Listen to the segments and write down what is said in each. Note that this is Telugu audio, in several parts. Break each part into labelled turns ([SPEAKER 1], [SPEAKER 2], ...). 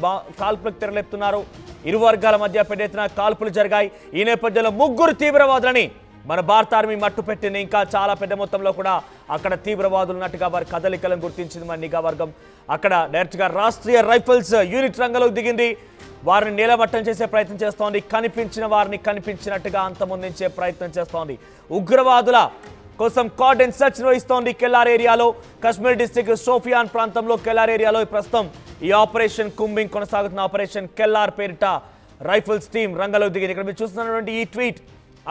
[SPEAKER 1] కాల్పులకు తెరలేపుతున్నారు. ఇరు వర్గాల మధ్య పెద్దెత్తున కాల్పులు జరిగాయి. ఈ నేపథ్యంలో ముగ్గురు తీవ్రవాదులని మన భారత ఆర్మీ మట్టుపెట్టింది. ఇంకా చాలా పెద్ద మొత్తంలో కూడా అక్కడ తీవ్రవాదులు ఉన్నట్టుగా వారి కదలికలను గుర్తించింది మన నిఘా వర్గం. అక్కడ డైరెక్ట్గా రాష్ట్రీయ రైఫిల్స్ యూనిట్ రంగంలోకి దిగింది. వారిని నీలమట్టం చేసే ప్రయత్నం చేస్తోంది. కనిపించిన వారిని కనిపించినట్టుగా అంతమొందించే ప్రయత్నం చేస్తోంది. ఉగ్రవాదుల కోసం కార్డన్ సెర్చ్ నిర్వహిస్తోంది కెల్లార్ ఏరియాలో. కశ్మీర్ డిస్ట్రిక్ట్ షోఫియాన్ ప్రాంతంలో కెల్లార్ ఏరియాలో ప్రస్తుతం ఈ ఆపరేషన్ కుంబింగ్ కొనసాగుతున్న ఆపరేషన్ కెల్లార్ పేరిట రైఫిల్స్ టీం రంగంలోకి దిగింది. ఇక్కడ మీరు చూస్తున్నటువంటి ఈ ట్వీట్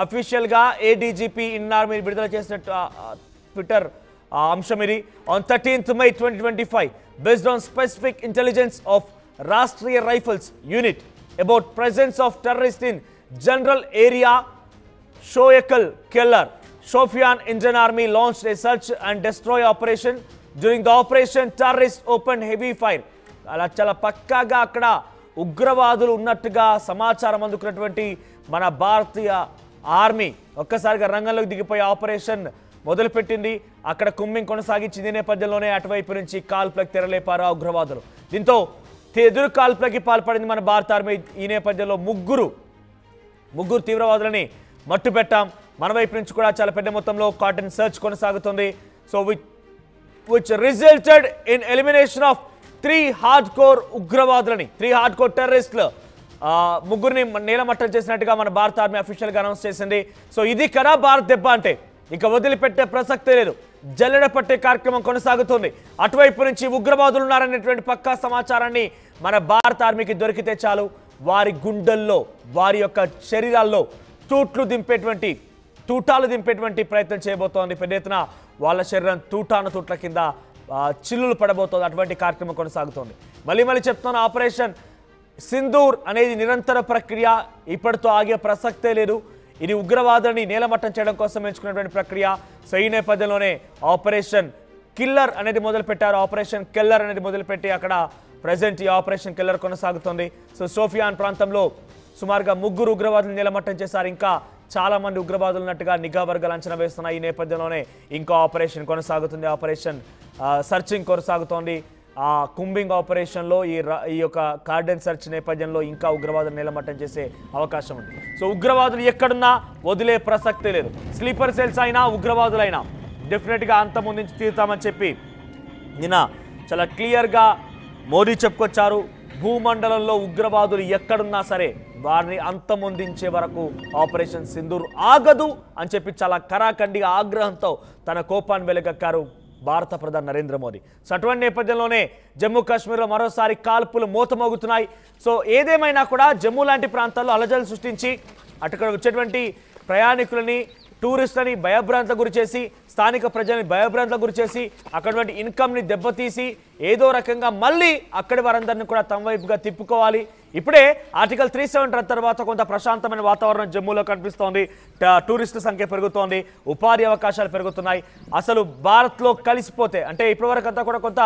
[SPEAKER 1] అఫీషియల్ గా ఏడీజీపీ ఇన్ ఆర్మీ విడుదల చేసిన ట్విట్టర్ అంశం ఇది. On 13th May 2025 based on specific intelligence of Rashtriya Rifles unit about presence of terrorists in general area Shoyakal Kellar, Shofian Indian Army launched a search and destroy operation. During the operation, terrorists opened heavy fire. అలా చాలా పక్కాగా అక్కడ ఉగ్రవాదులు ఉన్నట్టుగా సమాచారం అందుకున్నటువంటి మన భారతీయ ఆర్మీ ఒక్కసారిగా రంగంలోకి దిగిపోయి ఆపరేషన్ మొదలుపెట్టింది. అక్కడ కుంబింగ్ కొనసాగించింది. నేపథ్యంలోనే అటువైపు నుంచి కాల్పులకు తెరలేపారు ఆ ఉగ్రవాదులు. దీంతో ఎదురు కాల్పులకి పాల్పడింది మన భారత ఆర్మీ. ఈ నేపథ్యంలో ముగ్గురు తీవ్రవాదులని మట్టుపెట్టాం. మన వైపు నుంచి కూడా చాలా పెద్ద మొత్తంలో కార్డన్ సెర్చ్ కొనసాగుతుంది. So which resulted in elimination of 3 hardcore ఉగ్రవాదులని, 3 హార్డ్కోర్ టెర్రరిస్టులు ముగ్గురిని నీలమట్టం చేసినట్టుగా మన భారత ఆర్మీ అఫీషియల్గా అనౌన్స్ చేసింది. సో ఇది కదా భారత్ దెబ్బ అంటే. ఇక వదిలిపెట్టే ప్రసక్తే లేదు. జల్లెడ పట్టే కార్యక్రమం కొనసాగుతుంది. అటువైపు నుంచి ఉగ్రవాదులు ఉన్నారనేటువంటి పక్కా సమాచారాన్ని మన భారత ఆర్మీకి దొరికితే చాలు వారి గుండెల్లో, వారి యొక్క శరీరాల్లో తూటాలు దింపేటువంటి ప్రయత్నం చేయబోతోంది. పెద్ద ఎత్తున వాళ్ళ శరీరం తూట్ల కింద చిల్లులు పడబోతోంది. అటువంటి కార్యక్రమం కొనసాగుతోంది. మళ్ళీ చెప్తున్నాను, ఆపరేషన్ సింధూర్ అనేది నిరంతర ప్రక్రియ. ఇప్పటితో ఆగే ప్రసక్తే లేదు. ఇది ఉగ్రవాదాన్ని నేలమట్టం చేయడం కోసం ఎంచుకున్నటువంటి ప్రక్రియ. సో ఈ నేపథ్యంలోనే ఆపరేషన్ కిల్లర్ అనేది మొదలుపెట్టారు. ఆపరేషన్ కిల్లర్ అనేది మొదలుపెట్టి అక్కడ ప్రజెంట్ ఈ ఆపరేషన్ కిల్లర్ కొనసాగుతుంది. సో షోఫియాన్ ప్రాంతంలో సుమారుగా 3 ఉగ్రవాదులు నిలమట్టం చేశారు. ఇంకా చాలా మంది ఉగ్రవాదులు ఉన్నట్టుగా నిఘా వర్గాలు అంచనా వేస్తున్నాయి. ఈ నేపథ్యంలోనే ఇంకా ఆపరేషన్ కొనసాగుతుంది. ఆపరేషన్ సర్చింగ్ కొనసాగుతోంది. ఆ కుంబింగ్ ఆపరేషన్లో ఈ యొక్క కార్డన్ సెర్చ్ నేపథ్యంలో ఇంకా ఉగ్రవాదులు నిలమట్టం చేసే అవకాశం ఉంది. సో ఉగ్రవాదులు ఎక్కడున్నా వదిలే ప్రసక్తే లేదు. స్లీపర్ సెల్స్ అయినా ఉగ్రవాదులైనా డెఫినెట్గా అంతమొందించి తీరుతామని చెప్పి నిన్న చాలా క్లియర్గా మోదీ చెప్పుకొచ్చారు. భూమండలంలో ఉగ్రవాదులు ఎక్కడున్నా సరే వారిని అంతమొందించే వరకు ఆపరేషన్ సింధూర్ ఆగదు అని చెప్పి చాలా కరాఖండిగా ఆగ్రహంతో తన కోపాన్ని వెలగక్కారు భారత ప్రధాని నరేంద్ర మోదీ. సో అటువంటి నేపథ్యంలోనే జమ్మూ కాశ్మీర్లో మరోసారి కాల్పులు మోతమోగుతున్నాయి. సో ఏదేమైనా కూడా జమ్మూ లాంటి ప్రాంతాల్లో అలజడులు సృష్టించి అటుక్కడ వచ్చేటువంటి ప్రయాణికులని, టూరిస్టులని భయభ్రాంతకు గురి చేసి, స్థానిక ప్రజల్ని భయభ్రాంతకు గురి చేసి, అక్కడటువంటి ఇన్కమ్ని దెబ్బతీసి ఏదో రకంగా మళ్ళీ అక్కడి వారందరినీ కూడా తమ వైపుగా తిప్పుకోవాలి. ఇప్పుడే ఆర్టికల్ 370 తర్వాత కొంత ప్రశాంతమైన వాతావరణం జమ్మూలో కనిపిస్తోంది. టూరిస్టు సంఖ్య పెరుగుతోంది, ఉపాధి అవకాశాలు పెరుగుతున్నాయి. అసలు భారత్లో కలిసిపోతే అంటే ఇప్పటివరకు అంతా కూడా కొంత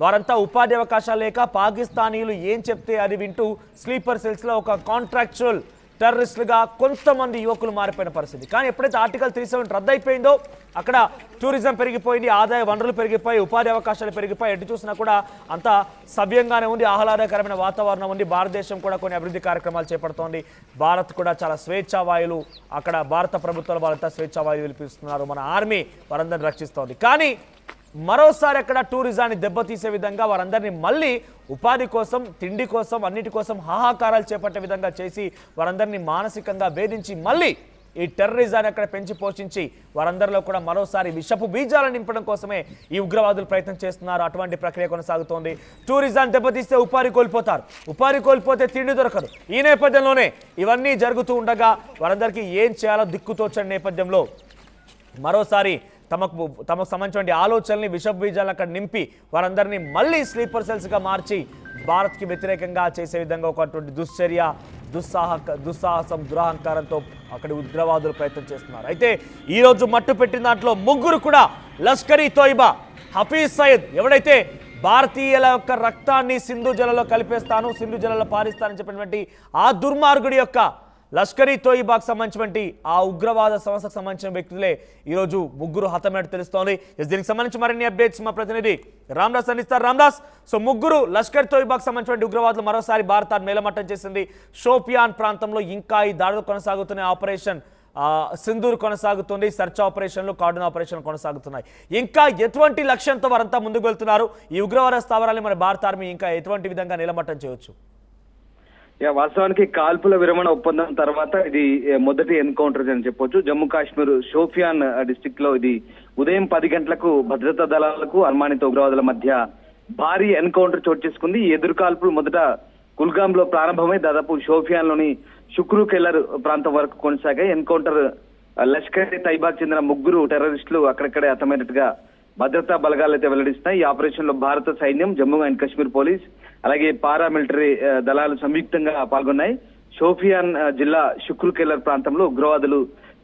[SPEAKER 1] వారంతా ఉపాధి అవకాశాలు లేక పాకిస్తానీయులు ఏం చెప్తే అది వింటూ స్లీపర్ సెల్స్లో ఒక కాంట్రాక్చువల్ టెర్రరిస్టులుగా కొంతమంది యువకులు మారిపోయిన పరిస్థితి. కానీ ఎప్పుడైతే ఆర్టికల్ 370 రద్దయిపోయిందో అక్కడ టూరిజం పెరిగిపోయింది, ఆదాయ వనరులు పెరిగిపోయి, ఉపాధి అవకాశాలు పెరిగిపోయి. ఎటు చూసినా కూడా అంతా సవ్యంగానే ఉంది, ఆహ్లాదకరమైన వాతావరణం ఉంది. భారతదేశం కూడా కొన్ని అభివృద్ధి కార్యక్రమాలు చేపడుతోంది. భారత్ కూడా చాలా స్వేచ్ఛావాయులు, అక్కడ భారత ప్రభుత్వాలు వాళ్ళంతా స్వేచ్ఛావాయులు పిలుస్తున్నారు. మన ఆర్మీ వారందరిని రక్షిస్తోంది. కానీ మరోసారి అక్కడ టూరిజాన్ని దెబ్బతీసే విధంగా వారందరినీ మళ్ళీ ఉపాధి కోసం, తిండి కోసం, అన్నిటి కోసం హాహాకారాలు చేపట్టే విధంగా చేసి వారందరినీ మానసికంగా వేధించి మళ్ళీ ఈ టెర్రరిజాన్ని అక్కడ పెంచి పోషించి వారందరిలో కూడా మరోసారి విషపు బీజాలను నింపడం కోసమే ఈ ఉగ్రవాదులు ప్రయత్నం చేస్తున్నారు. అటువంటి ప్రక్రియ కొనసాగుతోంది. టూరిజాన్ని దెబ్బతీస్తే ఉపాధి కోల్పోతారు, ఉపాధి కోల్పోతే తిండి దొరకదు. ఈ నేపథ్యంలోనే ఇవన్నీ జరుగుతూ ఉండగా వారందరికీ ఏం చేయాలో దిక్కుతోచని నేపథ్యంలో మరోసారి తమకు సంబంధించిన ఆలోచనల్ని, విషపు బీజాలను అక్కడ నింపి వారందరినీ మళ్ళీ స్లీపర్ సెల్స్గా మార్చి భారత్కి వ్యతిరేకంగా చేసే విధంగా ఒకటువంటి దుస్సాహసం, దురహంకారంతో అక్కడి ఉగ్రవాదులు ప్రయత్నం చేస్తున్నారు. అయితే ఈరోజు మట్టు పెట్టిన దాంట్లో 3 కూడా లష్కరీ తోయిబా, హఫీజ్ సయద్ ఎవడైతే భారతీయుల యొక్క రక్తాన్ని సింధు జలలో కలిపేస్తాను, సింధు జలలో పారిస్తానని చెప్పినటువంటి ఆ దుర్మార్గుడి యొక్క లష్కర్ ఈ తోయిబాకు సంబంధించినటువంటి ఆ ఉగ్రవాద సంస్థకు సంబంధించిన వ్యక్తులే ఈరోజు ముగ్గురు హతమైనట్టు తెలుస్తోంది. దీనికి సంబంధించి మరిన్ని అప్డేట్స్ మా ప్రతినిధి రామ్దాస్ అందిస్తారు. రామ్దాస్, సో ముగ్గురు లష్కర్ తోయిబాకు సంబంధించిన ఉగ్రవాదులు మరోసారి భారతాన్ని నేలమట్టం చేసింది. షోపియాన్ ప్రాంతంలో ఇంకా ఈ దాడులు కొనసాగుతున్న ఆపరేషన్ సింధూర్ కొనసాగుతుంది. సెర్చ్ ఆపరేషన్లు, కార్డన్ ఆపరేషన్ కొనసాగుతున్నాయి. ఇంకా ఎటువంటి లక్ష్యంతో వారంతా ముందుకు వెళ్తున్నారు? ఈ ఉగ్రవాద స్థావరాన్ని మన భారత ఆర్మీ ఇంకా ఎటువంటి విధంగా నిలమట్టం చేయవచ్చు?
[SPEAKER 2] వాస్తవానికి కాల్పుల విరమణ ఒప్పందం తర్వాత ఇది మొదటి ఎన్కౌంటర్ అని చెప్పొచ్చు. జమ్మూ కాశ్మీర్ షోపియాన్ డిస్ట్రిక్ట్ లో ఇది ఉదయం 10 గంటలకు భద్రతా దళాలకు అనుమానిత ఉగ్రవాదుల మధ్య భారీ ఎన్కౌంటర్ చోటు చేసుకుంది. ఈ ఎదురు కాల్పులు మొదట కుల్గామ్ లో ప్రారంభమై దాదాపు షోపియాన్ లోని షుక్రూ కెల్లర్ ప్రాంతం వరకు కొనసాగాయి. ఎన్కౌంటర్ లష్కర్ తైబాకు చెందిన ముగ్గురు టెర్రరిస్టులు అక్కడక్కడే హతమైనట్టుగా భద్రతా బలగాలు అయితే వెల్లడిస్తున్నాయి. ఈ ఆపరేషన్ లో భారత సైన్యం, జమ్మూ అండ్ కాశ్మీర్ పోలీస్, అలాగే పారామిలిటరీ దళాలు సంయుక్తంగా పాల్గొన్నాయి. షోపియాన్ జిల్లా షుక్రూ కెల్లర్ ప్రాంతంలో ఉగ్రవాదులు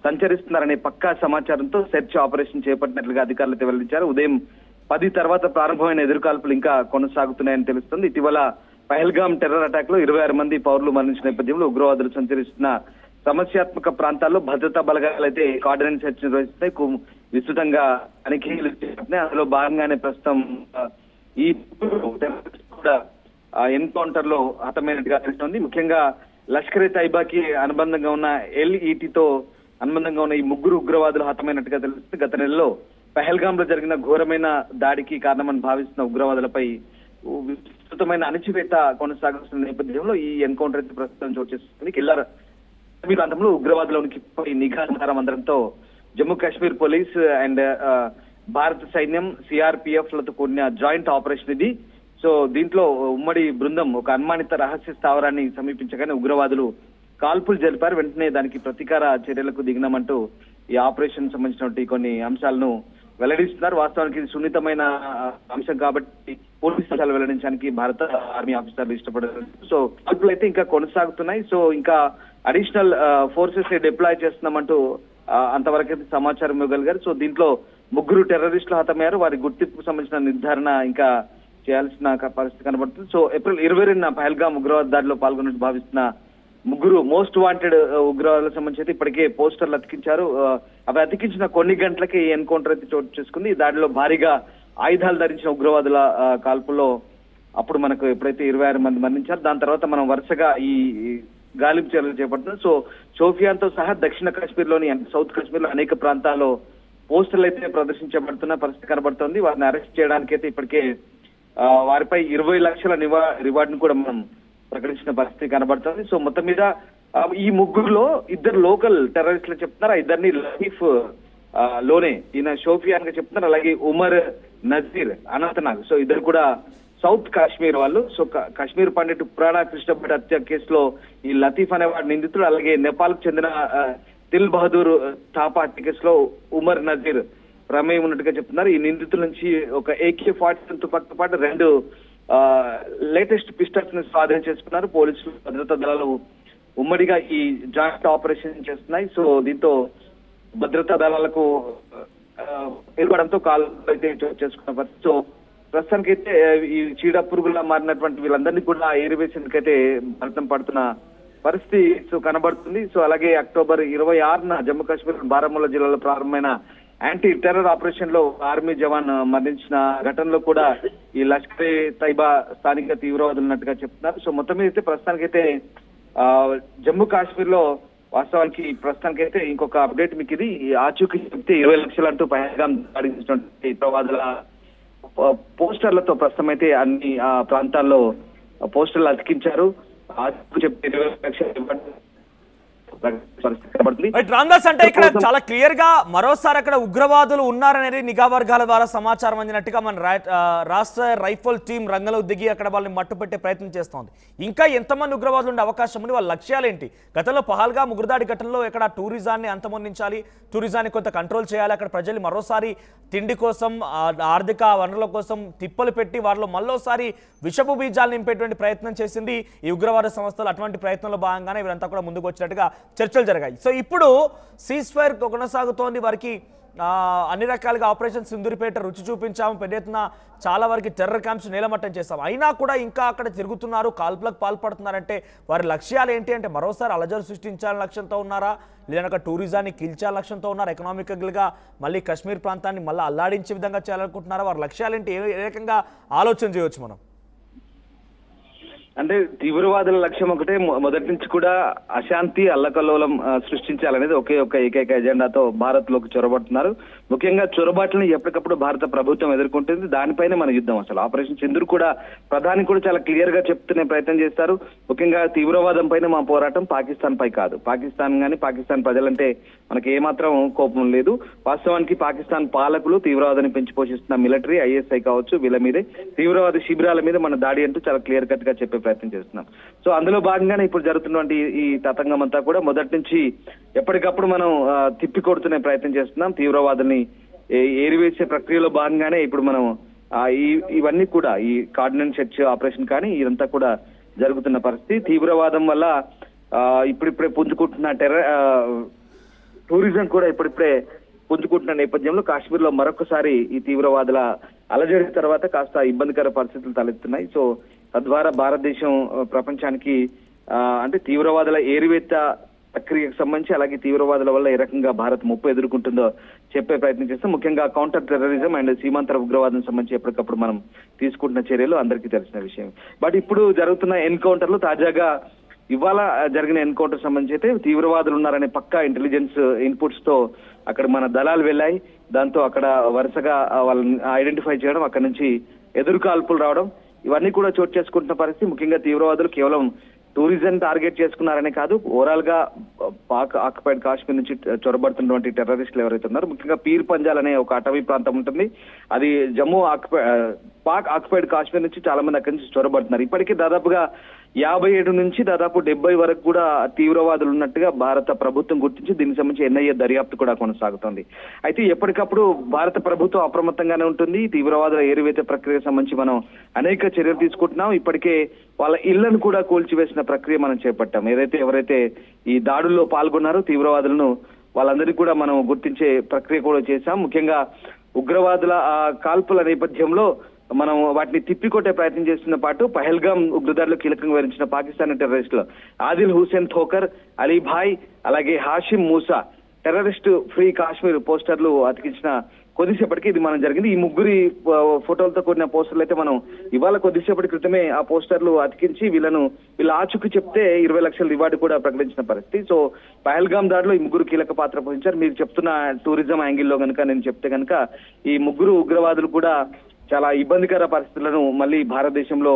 [SPEAKER 2] సంచరిస్తున్నారనే పక్కా సమాచారంతో సెర్చ్ ఆపరేషన్ చేపట్టినట్లుగా అధికారులు అయితే వెల్లడించారు. ఉదయం 10 తర్వాత ప్రారంభమైన ఎదురుకాల్పులు ఇంకా కొనసాగుతున్నాయని తెలుస్తుంది. ఇటీవల పహల్గామ్ టెర్రర్ అటాక్ లో 26 మంది పౌరులు మరణించిన నేపథ్యంలో ఉగ్రవాదులు సంచరిస్తున్న సమస్యాత్మక ప్రాంతాల్లో భద్రతా బలగాలు అయితే కార్డినెన్స్ సెర్చ్ నిర్వహిస్తాయి. విస్తృతంగా తనిఖీలు చేస్తున్నాయి. అందులో భాగంగానే ప్రస్తుతం ఈ కూడా ఎన్కౌంటర్ లో హతమైనట్టుగా తెలుస్తోంది. ముఖ్యంగా లష్కర్ తైబాకి అనుబంధంగా ఉన్న ఎల్ఈటితో అనుబంధంగా ఉన్న ఈ ముగ్గురు ఉగ్రవాదులు హతమైనట్టుగా తెలుస్తుంది. గత నెలలో పహల్గామ్ లో జరిగిన ఘోరమైన దాడికి కారణమని భావిస్తున్న ఉగ్రవాదులపై విస్తృతమైన అణచివేత కొనసాగుతున్న నేపథ్యంలో ఈ ఎన్కౌంటర్ అయితే ప్రస్తుతం చోటు చేసుకుంది. కిల్లర్ ప్రాంతంలో ఉగ్రవాదుల ఉనికిపై నిఘా సమాచారం అందడంతో జమ్మూ కాశ్మీర్ పోలీస్ అండ్ భారత సైన్యం, సిఆర్పిఎఫ్ లతో కూడిన జాయింట్ ఆపరేషన్ ఇది. సో దీంట్లో ఉమ్మడి బృందం ఒక అనుమానిత రహస్య స్థావరాన్ని సమీపించగానే ఉగ్రవాదులు కాల్పులు జరిపారు. వెంటనే దానికి ప్రతీకార చర్యలకు దిగినామంటూ ఈ ఆపరేషన్ సంబంధించినటువంటి కొన్ని అంశాలను వెల్లడిస్తున్నారు. వాస్తవానికి ఇది సున్నితమైన అంశం కాబట్టి పోలీసు అంశాలు వెల్లడించడానికి భారత ఆర్మీ ఆఫీసర్లు ఇష్టపడారు. సో కాల్పులు అయితే ఇంకా కొనసాగుతున్నాయి. సో ఇంకా అడిషనల్ ఫోర్సెస్ డిప్లాయ్ చేస్తున్నామంటూ అంతవరకైతే సమాచారం ఇవ్వగలిగారు. సో దీంట్లో ముగ్గురు టెర్రరిస్టులు హతమయ్యారు. వారి గుర్తింపుకు సంబంధించిన నిర్ధారణ ఇంకా చేయాల్సిన పరిస్థితి కనబడుతుంది. సో ఏప్రిల్ 22న పహల్గామ్ ఉగ్రవాద దాడిలో పాల్గొన్నట్టు భావిస్తున్న ముగ్గురు మోస్ట్ వాంటెడ్ ఉగ్రవాదులకు సంబంధించి ఇప్పటికే పోస్టర్లు అతికించారు. అవి అతికించిన కొన్ని గంటలకే ఈ ఎన్కౌంటర్ అయితే చోటు చేసుకుంది. ఈ దాడిలో భారీగా ఆయుధాలు ధరించిన ఉగ్రవాదుల కాల్పుల్లో అప్పుడు మనకు ఎప్పుడైతే 26 మంది మరణించారు, దాని తర్వాత మనం వరుసగా ఈ గాలింపు చర్యలు చేపడుతున్నాం. సో షోపియాన్ తో సహా దక్షిణ కాశ్మీర్ లోని సౌత్ కాశ్మీర్ లో అనేక ప్రాంతాల్లో పోస్టర్లు అయితే ప్రదర్శించబడుతున్న పరిస్థితి కనబడుతోంది. వారిని అరెస్ట్ చేయడానికి అయితే ఇప్పటికే వారిపై 20 లక్షల రివార్డును కూడా మనం ప్రకటించిన పరిస్థితి కనబడుతుంది. సో మొత్తం మీద ఈ ముగ్గురులో 2 లోకల్ టెర్రరిస్టులు చెప్తున్నారు. 2 లతీఫ్ లోనే ఈయన షోపియాన్ గా చెప్తున్నారు. అలాగే ఉమర్ నజీర్ అనంతనాగ్, సో 2 కూడా సౌత్ కాశ్మీర్ వాళ్ళు. సో కాశ్మీర్ పండిట్ పురాణ కృష్ణభట్ హత్య కేసులో ఈ లతీఫ్ అనేవాడు నిందితుడు. అలాగే నేపాల్ కు చెందిన దిల్ బహదూర్ థాపా హత్య కేసులో ఉమర్ నజీర్ ప్రమేయం ఉన్నట్టుగా చెప్తున్నారు. ఈ నిందితుల నుంచి ఒక AK-47 తుపాకీతో పాటు 2 లేటెస్ట్ పిస్టల్స్ ని స్వాధీనం చేసుకున్నారు. పోలీసులు, భద్రతా దళాలు ఉమ్మడిగా ఈ జాయింట్ ఆపరేషన్ చేస్తున్నాయి. సో దీంతో భద్రతా దళాలకు ఏర్పడంతో కాల్ అయితే చేసుకున్న పరిస్థితి. సో ప్రస్తుతానికైతే ఈ చీడ పురుగులా మారినటువంటి వీళ్ళందరినీ కూడా ఏరివేసేందుకైతే ఫలితం పడుతున్న పరిస్థితి సో కనబడుతుంది. సో అలాగే అక్టోబర్ 26న జమ్మూ కాశ్మీర్ బారాముల్లా జిల్లాలో ప్రారంభమైన యాంటీ టెర్రర్ ఆపరేషన్ లో ఆర్మీ జవాన్ మరణించిన ఘటనలో కూడా ఈ లష్కర్ తైబా స్థానిక తీవ్రవాదులు ఉన్నట్టుగా చెప్తున్నారు. సో మొత్తం మీద అయితే ప్రస్తుతానికైతే జమ్మూ కాశ్మీర్ లో వాస్తవానికి ప్రస్తుతానికైతే ఇంకొక అప్డేట్ మీకు ఇది ఆచూకీ చెప్తే 20 లక్షలు అంటూ పహల్గామ్ దాడిస్తున్నటువంటి తీవ్రవాదుల పోస్టర్లతో ప్రస్తుతం అయితే అన్ని ప్రాంతాల్లో పోస్టర్లు అతికించారు. ఆచూకీ చెప్తే 20 లక్షలు
[SPEAKER 1] రామ్దాస్, అంటే ఇక్కడ చాలా క్లియర్ గా మరోసారి అక్కడ ఉగ్రవాదులు ఉన్నారనేది నిఘా వర్గాల ద్వారా సమాచారం అందినట్టుగా మన రాష్ట్ర రైఫల్ టీం రంగంలో దిగి అక్కడ వాళ్ళని మట్టుపెట్టే ప్రయత్నం చేస్తోంది. ఇంకా ఎంతమంది ఉగ్రవాదులు ఉండే అవకాశం ఉంది? వాళ్ళ లక్ష్యాలు ఏంటి? గతంలో పహల్గామ్ ఉగ్రదాడి ఘటనలో ఇక్కడ టూరిజాన్ని అంతమొందించాలి, టూరిజాన్ని కొంత కంట్రోల్ చేయాలి, అక్కడ ప్రజలు మరోసారి తిండి కోసం, ఆర్థిక వనరుల కోసం తిప్పలు పెట్టి వారిలో మరోసారి విషపు బీజాలు నింపేటువంటి ప్రయత్నం చేసింది ఈ ఉగ్రవాద సంస్థలు. అటువంటి ప్రయత్నంలో భాగంగానే వీరంతా కూడా ముందుకు వచ్చినట్టుగా చర్చలు జరిగాయి. సో ఇప్పుడు సీజ్ ఫైర్ కొనసాగుతోంది. వారికి అన్ని రకాలుగా ఆపరేషన్ సింధూరిపేట రుచి చూపించాము, పెద్ద ఎత్తున చాలా వరకు టెర్రర్ క్యాంప్స్ నేలమట్టం చేస్తాం, అయినా కూడా ఇంకా అక్కడ తిరుగుతున్నారు, కాల్పులకు పాల్పడుతున్నారంటే వారి లక్ష్యాలు ఏంటి అంటే మరోసారి అలజడి సృష్టించాలని లక్ష్యంతో ఉన్నారా, లేదనక టూరిజాన్ని కీల్చాలని లక్ష్యంతో ఉన్నారా, ఎకనామికల్గా మళ్ళీ కాశ్మీర్ ప్రాంతాన్ని మళ్ళీ అల్లాడించే విధంగా చేయాలనుకుంటున్నారా, వారి లక్ష్యాలు ఏంటి, ఏ రకంగా ఆలోచన చేయవచ్చు మనం?
[SPEAKER 2] అంటే తీవ్రవాదుల లక్ష్యం ఒకటే, మొదటి నుంచి కూడా అశాంతి అల్లకల్లోలం సృష్టించాలనేది ఒకే ఒక ఏకైక ఎజెండాతో భారత్ లోకి చొరబడుతున్నారు. ముఖ్యంగా చొరబాట్లను ఎప్పటికప్పుడు భారత ప్రభుత్వం ఎదుర్కొంటుంది, దానిపైనే మన యుద్ధం. అసలు ఆపరేషన్ సింధూర్ కూడా ప్రధాని కూడా చాలా క్లియర్ గా చెప్తూనే ప్రయత్నం చేస్తారు. ముఖ్యంగా తీవ్రవాదం పైన మా పోరాటం పాకిస్తాన్ పై కాదు, పాకిస్తాన్ గానీ పాకిస్తాన్ ప్రజలంటే మనకి ఏమాత్రం కోపం లేదు. వాస్తవానికి పాకిస్తాన్ పాలకులు తీవ్రవాదాన్ని పెంచి పోషిస్తున్న మిలిటరీ, ఐఎస్ఐ కావచ్చు, వీళ్ళ మీదే తీవ్రవాద శిబిరాల మీద మన దాడి అంటూ చాలా క్లియర్ కట్ గా చెప్పే ప్రయత్నం చేస్తున్నాం. సో అందులో భాగంగానే ఇప్పుడు జరుగుతున్నటువంటి ఈ తతంగం అంతా కూడా మొదటి నుంచి ఎప్పటికప్పుడు మనం తిప్పికొడుతునే ప్రయత్నం చేస్తున్నాం. తీవ్రవాదుల్ని ఏరివేసే ప్రక్రియలో భాగంగానే ఇప్పుడు మనం ఇవన్నీ కూడా ఈ కార్డినెన్స్ సెర్చ్ ఆపరేషన్ కానీ ఇదంతా కూడా జరుగుతున్న పరిస్థితి. తీవ్రవాదం వల్ల ఇప్పుడిప్పుడే పుంజుకుంటున్న టూరిజం కూడా ఇప్పుడిప్పుడే పుంజుకుంటున్న నేపథ్యంలో కాశ్మీర్ లో మరొకసారి ఈ తీవ్రవాదుల అలజడి తర్వాత కాస్త ఇబ్బందికర పరిస్థితులు తలెత్తున్నాయి. సో తద్వారా భారతదేశం ప్రపంచానికి అంటే తీవ్రవాదుల ఏరివేత ప్రక్రియకు సంబంధించి, అలాగే తీవ్రవాదుల వల్ల ఏ రకంగా భారత్ ముప్పు ఎదుర్కొంటుందో చెప్పే ప్రయత్నం చేస్తాం. ముఖ్యంగా కౌంటర్ టెర్రరిజం అండ్ సీమాంతర ఉగ్రవాదం సంబంధించి ఎప్పటికప్పుడు మనం తీసుకుంటున్న చర్యలు అందరికీ తెలిసిన విషయం. బట్ ఇప్పుడు జరుగుతున్న ఎన్కౌంటర్లు, తాజాగా ఇవాళ జరిగిన ఎన్కౌంటర్ సంబంధించి అయితే తీవ్రవాదులు ఉన్నారనే పక్కా ఇంటెలిజెన్స్ ఇన్పుట్స్ తో అక్కడ మన దళాలు వెళ్ళాయి. దాంతో అక్కడ వరుసగా వాళ్ళని ఐడెంటిఫై చేయడం, అక్కడ నుంచి ఎదురు కాల్పులు రావడం, ఇవన్నీ కూడా చోటు చేసుకుంటున్న పరిస్థితి. ముఖ్యంగా తీవ్రవాదులు కేవలం టూరిజం టార్గెట్ చేసుకున్నారనే కాదు, ఓవరాల్ గా పాక్ ఆక్యుపైడ్ కాశ్మీర్ నుంచి చొరబడుతున్నటువంటి టెర్రరిస్టులు ఎవరైతే ఉన్నారో, ముఖ్యంగా పీర్ పంజాల్ అనే ఒక అటవీ ప్రాంతం ఉంటుంది, అది పాక్ ఆక్యుపైడ్ కాశ్మీర్ నుంచి చాలా మంది అక్కడి నుంచి చొరబడుతున్నారు. ఇప్పటికీ దాదాపుగా 57 నుంచి దాదాపు 70 వరకు కూడా తీవ్రవాదులు ఉన్నట్టుగా భారత ప్రభుత్వం గుర్తించి దీనికి సంబంధించి ఎన్ఐఏ దర్యాప్తు కూడా కొనసాగుతోంది. అయితే ఎప్పటికప్పుడు భారత ప్రభుత్వం అప్రమత్తంగానే ఉంటుంది. తీవ్రవాదుల ఏరివేత ప్రక్రియకు సంబంధించి మనం అనేక చర్యలు తీసుకుంటున్నాం. ఇప్పటికే వాళ్ళ ఇళ్లను కూడా కూల్చివేసిన ప్రక్రియ మనం చేపట్టాం. ఎవరైతే ఈ దాడుల్లో పాల్గొన్నారో తీవ్రవాదులను, వాళ్ళందరికీ కూడా మనం గుర్తించే ప్రక్రియ కూడా చేశాం. ముఖ్యంగా ఉగ్రవాదుల కాల్పుల నేపథ్యంలో మనం వాటిని తిప్పికొట్టే ప్రయత్నం చేస్తున్న పాటు పహల్గామ్ ఉగ్రదాడిలో కీలకంగా వివరించిన పాకిస్తానీ టెర్రరిస్టులు ఆదిల్ హుసేన్ థోకర్, అలీభాయ్, అలాగే హాషిమ్ మూసా టెర్రరిస్ట్ ఫ్రీ కాశ్మీర్ పోస్టర్లు అతికించిన కొద్దిసేపటికి ఇది మనం జరిగింది. ఈ ముగ్గురి ఫోటోలతో కూడిన పోస్టర్లు అయితే మనం ఇవాళ కొద్దిసేపటి క్రితమే ఆ పోస్టర్లు అతికించి వీళ్ళ ఆచూకీ చెప్తే 20 లక్షల రివార్డు కూడా ప్రకటించిన పరిస్థితి. సో పహల్గామ్ దాడిలో ఈ ముగ్గురు కీలక పాత్ర పోషించారు. మీరు చెప్తున్న టూరిజం యాంగిల్లో కనుక నేను చెప్తే కనుక ఈ ముగ్గురు ఉగ్రవాదులు కూడా చాలా ఇబ్బందికర పరిస్థితులను మళ్ళీ భారతదేశంలో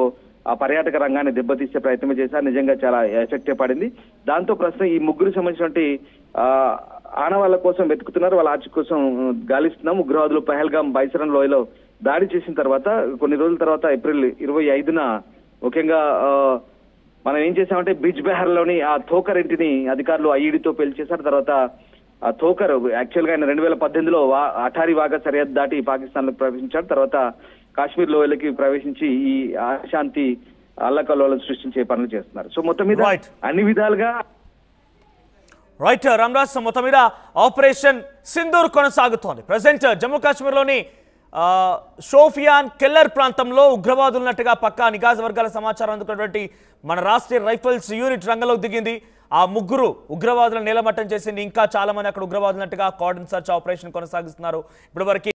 [SPEAKER 2] ఆ పర్యాటక రంగాన్ని దెబ్బతీసే ప్రయత్నం చేశారు. నిజంగా చాలా ఎఫెక్ట్ పడింది. దాంతో ప్రస్తుతం ఈ ముగ్గురు సంబంధించినటువంటి ఆనవాళ్ల కోసం వెతుకుతున్నారు, వాళ్ళ ఆచూకీ కోసం గాలిస్తున్నాం. ఉగ్రవాదులు పహల్గామ్ బైసరన్ లోయలో దాడి చేసిన తర్వాత కొన్ని రోజుల తర్వాత ఏప్రిల్ 25న ముఖ్యంగా మనం ఏం చేసామంటే బిజ్ బెహర్ లోని ఆ థోకర్ ఇంటిని అధికారులు ఐఈడితో పేల్చేశారు. తర్వాత ఆ థోకర్ యాక్చువల్ గా ఆయన 2018లో అఠారీ వాఘా సరిహద్దు దాటి పాకిస్తాన్ లోకి ప్రవేశించాడు. తర్వాత కాశ్మీర్ లోయలకి ప్రవేశించి ఈ అశాంతి అల్లకల్లోలం సృష్టించే పనులు చేస్తున్నారు. సో మొత్తం మీద అన్ని విధాలుగా
[SPEAKER 1] రైట్ రామ్రాజ్, మొత్తం మీద ఆపరేషన్ సింధూర్ కొనసాగుతోంది. ప్రజెంట్ జమ్మూ కాశ్మీర్లోని షోఫియాన్ కెల్లర్ ప్రాంతంలో ఉగ్రవాదులు ఉన్నట్టుగా పక్కా నిఘా వర్గాల సమాచారం అందుకున్నటువంటి మన రాష్ట్రీయ రైఫిల్స్ యూనిట్ రంగంలోకి దిగింది. ఆ ముగ్గురు ఉగ్రవాదులను నేలమట్టం చేసింది. ఇంకా చాలా మంది అక్కడ ఉగ్రవాదులు ఉన్నట్టుగా కార్డన్ సర్చ్ ఆపరేషన్ కొనసాగిస్తున్నారు. ఇప్పటివరకు